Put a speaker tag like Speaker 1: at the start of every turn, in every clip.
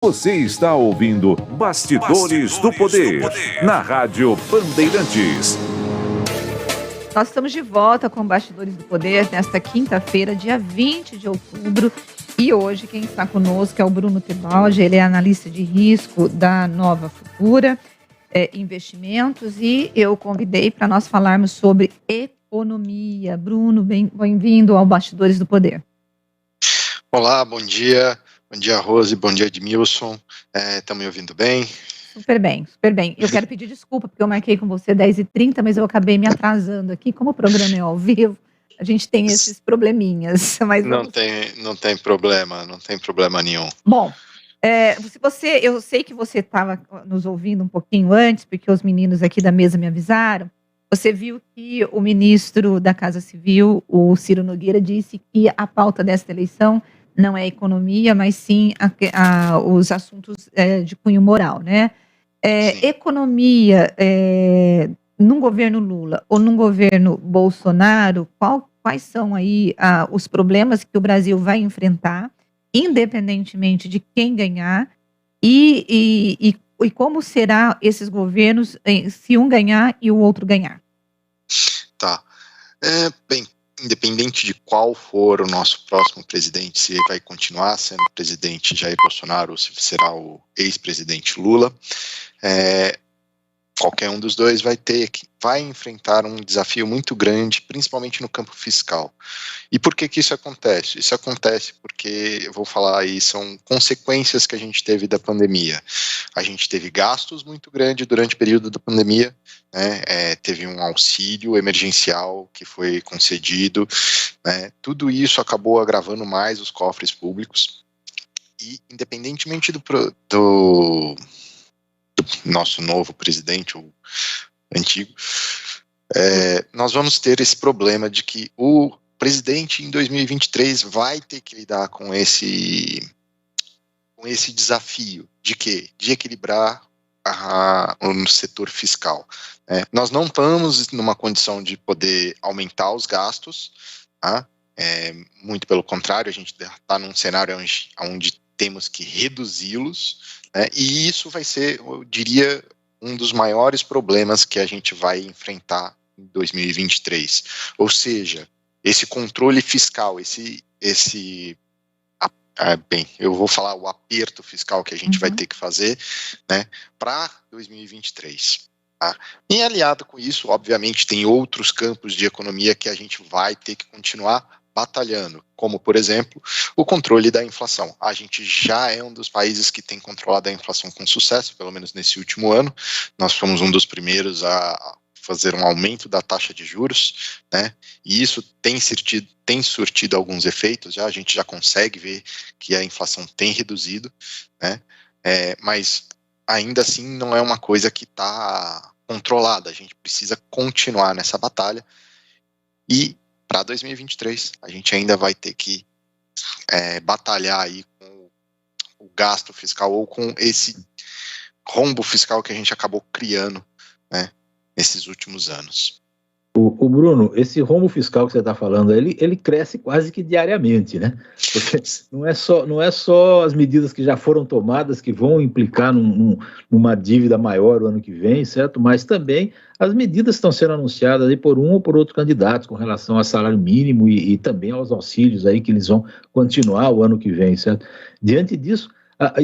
Speaker 1: Você está ouvindo Bastidores do Poder, na Rádio Bandeirantes.
Speaker 2: Nós estamos de volta com Bastidores do Poder nesta quinta-feira, dia 20 de outubro. E hoje quem está conosco é o Bruno Tebaldi, ele é analista de risco da Nova Futura Investimentos, e eu convidei para nós falarmos sobre economia. Bruno, bem-vindo ao Bastidores do Poder.
Speaker 3: Olá, bom dia. Bom dia, Rose. Bom dia, Edmilson. Estão me ouvindo bem?
Speaker 2: Super bem, super bem. Eu quero pedir desculpa, porque eu marquei com você 10h30, mas eu acabei me atrasando aqui. Como o programa é ao vivo, a gente tem esses probleminhas. Mas
Speaker 3: não tem problema nenhum.
Speaker 2: Bom, eu sei que você estava nos ouvindo um pouquinho antes, porque os meninos aqui da mesa me avisaram. Você viu que o ministro da Casa Civil, o Ciro Nogueira, disse que a pauta desta eleição não é economia, mas sim os assuntos de cunho moral, né? Economia, num governo Lula ou num governo Bolsonaro, quais são aí os problemas que o Brasil vai enfrentar, independentemente de quem ganhar, e como será esses governos se um ganhar e o outro ganhar?
Speaker 3: Tá. Bem, independente de qual for o nosso próximo presidente, se ele vai continuar sendo o presidente Jair Bolsonaro ou se será o ex-presidente Lula, qualquer um dos dois vai enfrentar um desafio muito grande, principalmente no campo fiscal. E por que isso acontece? Isso acontece porque, eu vou falar aí, são consequências que a gente teve da pandemia. A gente teve gastos muito grandes durante o período da pandemia, né? Teve um auxílio emergencial que foi concedido, né? Tudo isso acabou agravando mais os cofres públicos. E, independentemente do nosso novo presidente, o antigo, nós vamos ter esse problema de que o presidente em 2023 vai ter que lidar com esse desafio de quê? De equilibrar o setor fiscal. Nós não estamos numa condição de poder aumentar os gastos, tá? Muito pelo contrário, a gente está num cenário onde temos que reduzi-los, e isso vai ser, eu diria, um dos maiores problemas que a gente vai enfrentar em 2023. Ou seja, esse controle fiscal, eu vou falar o aperto fiscal que a gente vai ter que fazer, né, para 2023. Tá? E aliado com isso, obviamente, tem outros campos de economia que a gente vai ter que continuar batalhando, como, por exemplo, o controle da inflação. A gente já é um dos países que tem controlado a inflação com sucesso, pelo menos nesse último ano. Nós fomos um dos primeiros a fazer um aumento da taxa de juros, né? E isso tem surtido alguns efeitos, a gente já consegue ver que a inflação tem reduzido, né? Mas ainda assim não é uma coisa que está controlada, a gente precisa continuar nessa batalha, e para 2023 a gente ainda vai ter que batalhar aí com o gasto fiscal ou com esse rombo fiscal que a gente acabou criando, né, nesses últimos anos.
Speaker 4: O Bruno, esse rombo fiscal que você está falando, ele cresce quase que diariamente, né? Porque não é só as medidas que já foram tomadas que vão implicar numa dívida maior o ano que vem, certo? Mas também as medidas estão sendo anunciadas aí por um ou por outro candidato com relação ao salário mínimo e também aos auxílios aí que eles vão continuar o ano que vem, certo? Diante disso,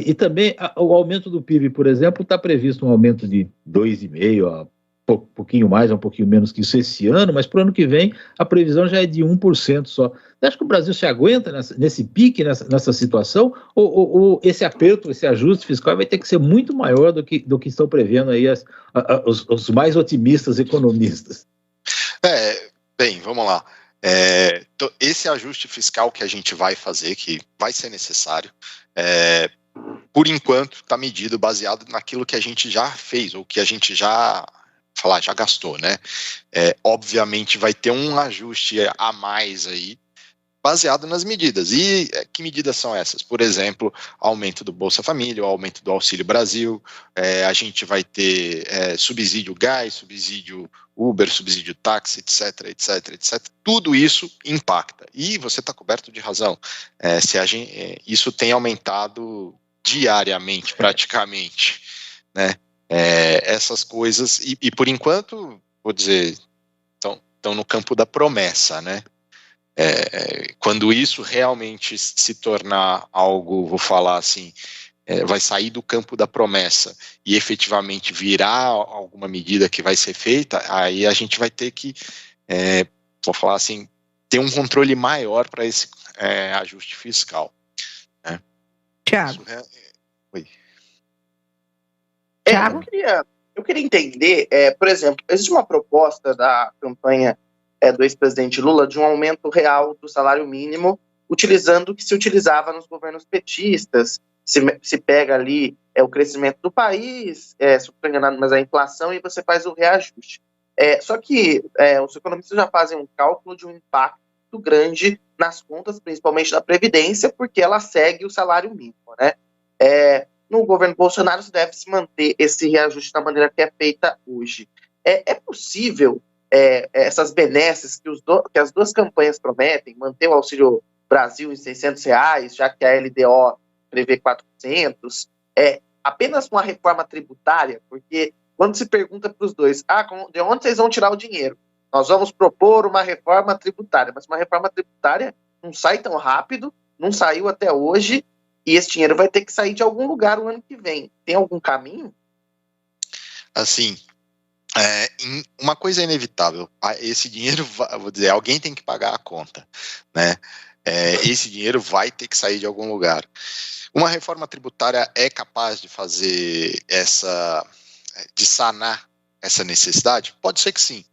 Speaker 4: e também o aumento do PIB, por exemplo, está previsto um aumento de 2,5%, um pouquinho mais, um pouquinho menos que isso esse ano, mas para o ano que vem a previsão já é de 1% só. Você acha que o Brasil se aguenta nesse pique, nessa situação, ou esse aperto, esse ajuste fiscal vai ter que ser muito maior do que estão prevendo aí os mais otimistas economistas?
Speaker 3: Bem, vamos lá. Esse ajuste fiscal que a gente vai fazer, que vai ser necessário, por enquanto está medido baseado naquilo que a gente já fez, ou que a gente já gastou, né? Obviamente vai ter um ajuste a mais aí, baseado nas medidas. E que medidas são essas? Por exemplo, aumento do Bolsa Família, o aumento do Auxílio Brasil, a gente vai ter subsídio gás, subsídio Uber, subsídio táxi, etc, etc, etc. Tudo isso impacta. E você está coberto de razão. Isso tem aumentado diariamente, praticamente, né? Essas coisas, e por enquanto, vou dizer, estão no campo da promessa, né? Quando isso realmente se tornar algo, vou falar assim, vai sair do campo da promessa e efetivamente virar alguma medida que vai ser feita, aí a gente vai ter que, vou falar assim, ter um controle maior para esse ajuste fiscal. Né?
Speaker 2: Tiago.
Speaker 3: Oi.
Speaker 2: Thiago?
Speaker 5: Eu queria entender, por exemplo, existe uma proposta da campanha do ex-presidente Lula de um aumento real do salário mínimo, utilizando o que se utilizava nos governos petistas. Se pega ali o crescimento do país, se eu estou enganado, mas a inflação, e você faz o reajuste. Só que os economistas já fazem um cálculo de um impacto grande nas contas, principalmente da Previdência, porque ela segue o salário mínimo, né? No governo Bolsonaro se deve se manter esse reajuste da maneira que é feita hoje. É possível essas benesses que as duas campanhas prometem, manter o Auxílio Brasil em R$600, já que a LDO prevê 400, apenas com a reforma tributária? Porque quando se pergunta para os dois, de onde vocês vão tirar o dinheiro? Nós vamos propor uma reforma tributária, mas uma reforma tributária não sai tão rápido, não saiu até hoje, e esse dinheiro vai ter que sair de algum lugar o ano que vem. Tem algum caminho?
Speaker 3: Assim, uma coisa é inevitável, esse dinheiro, vou dizer, alguém tem que pagar a conta, né? Esse dinheiro vai ter que sair de algum lugar. Uma reforma tributária é capaz de fazer de sanar essa necessidade? Pode ser que sim.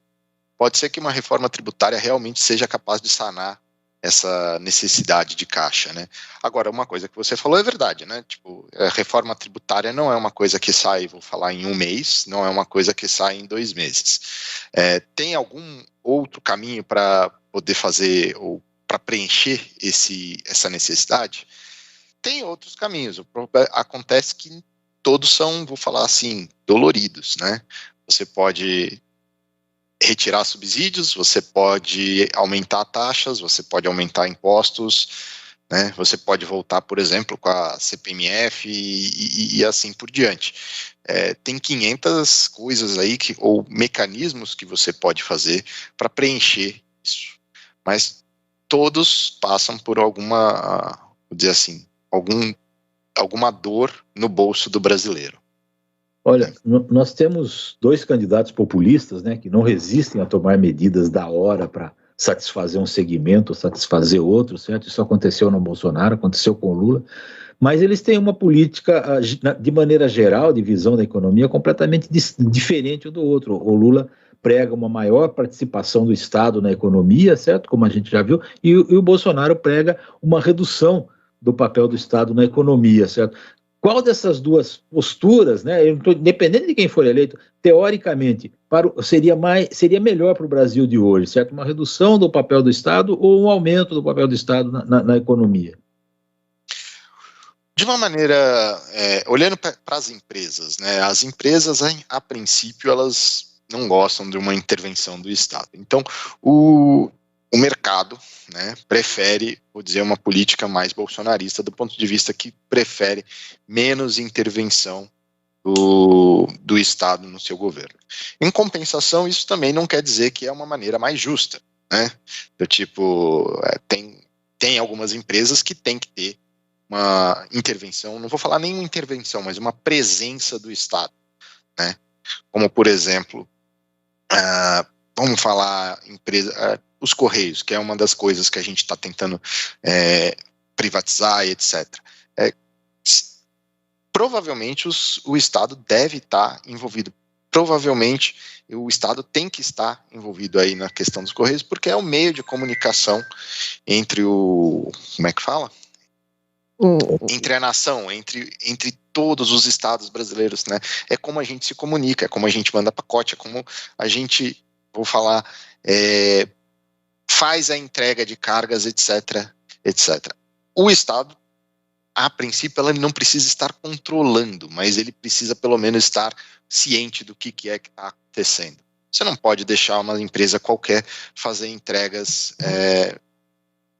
Speaker 3: Pode ser que uma reforma tributária realmente seja capaz de sanar essa necessidade de caixa, né? Agora, uma coisa que você falou é verdade, né? Tipo, a reforma tributária não é uma coisa que sai, vou falar, em um mês, não é uma coisa que sai em 2 meses. Tem algum outro caminho para poder fazer, ou para preencher essa necessidade? Tem outros caminhos. Acontece que todos são, vou falar assim, doloridos, né? Você pode retirar subsídios, você pode aumentar taxas, você pode aumentar impostos, né? Você pode voltar, por exemplo, com a CPMF e assim por diante. Tem 500 coisas aí, ou mecanismos que você pode fazer para preencher isso. Mas todos passam por alguma, vou dizer assim, alguma dor no bolso do brasileiro.
Speaker 4: Olha, nós temos 2 candidatos populistas, né, que não resistem a tomar medidas da hora para satisfazer um segmento, satisfazer outro, certo? Isso aconteceu no Bolsonaro, aconteceu com o Lula, mas eles têm uma política, de maneira geral, de visão da economia, completamente diferente um do outro. O Lula prega uma maior participação do Estado na economia, certo? Como a gente já viu, e o Bolsonaro prega uma redução do papel do Estado na economia, certo? Qual dessas duas posturas, né, independente de quem for eleito, teoricamente, seria melhor para o Brasil de hoje, certo? Uma redução do papel do Estado ou um aumento do papel do Estado na economia?
Speaker 3: De uma maneira, olhando para as empresas, né, as empresas, a princípio, elas não gostam de uma intervenção do Estado. Então, o mercado, né, prefere, vou dizer, uma política mais bolsonarista, do ponto de vista que prefere menos intervenção do Estado no seu governo. Em compensação, isso também não quer dizer que é uma maneira mais justa, né? Do tipo, tem algumas empresas que têm que ter uma intervenção, não vou falar nenhuma intervenção, mas uma presença do Estado, né? Como, por exemplo, vamos falar os Correios, que é uma das coisas que a gente está tentando privatizar, etc. Provavelmente o Estado deve estar envolvido. Provavelmente o Estado tem que estar envolvido aí na questão dos Correios, porque é o meio de comunicação entre como é que fala? Entre a nação, entre todos os estados brasileiros, né? É como a gente se comunica, é como a gente manda pacote, é como a gente, vou falar, faz a entrega de cargas, etc, etc. O Estado, a princípio, ele não precisa estar controlando, mas ele precisa pelo menos estar ciente do que é que está acontecendo. Você não pode deixar uma empresa qualquer fazer entregas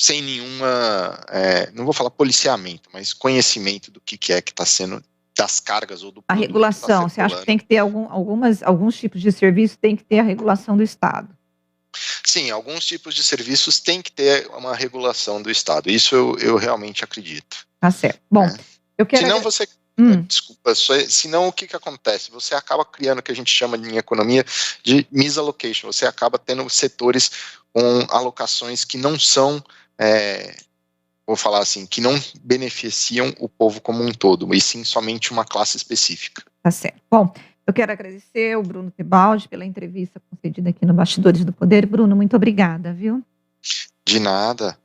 Speaker 3: sem nenhuma, não vou falar policiamento, mas conhecimento do que é que está sendo, das cargas ou do
Speaker 2: A
Speaker 3: produto
Speaker 2: regulação,
Speaker 3: que
Speaker 2: você
Speaker 3: tá
Speaker 2: acha que
Speaker 3: circulando.
Speaker 2: tem que ter alguns tipos de serviço, tem que ter a regulação do Estado?
Speaker 3: Sim, alguns tipos de serviços têm que ter uma regulação do Estado, isso eu realmente acredito.
Speaker 2: Tá certo. Bom, eu quero...
Speaker 3: Senão você, desculpa, senão o que acontece? Você acaba criando o que a gente chama em economia de misallocation, você acaba tendo setores com alocações que não são, vou falar assim, que não beneficiam o povo como um todo, e sim somente uma classe específica.
Speaker 2: Tá certo. Bom, eu quero agradecer o Bruno Tebaldi pela entrevista concedida aqui no Bastidores do Poder. Bruno, muito obrigada, viu?
Speaker 3: De nada.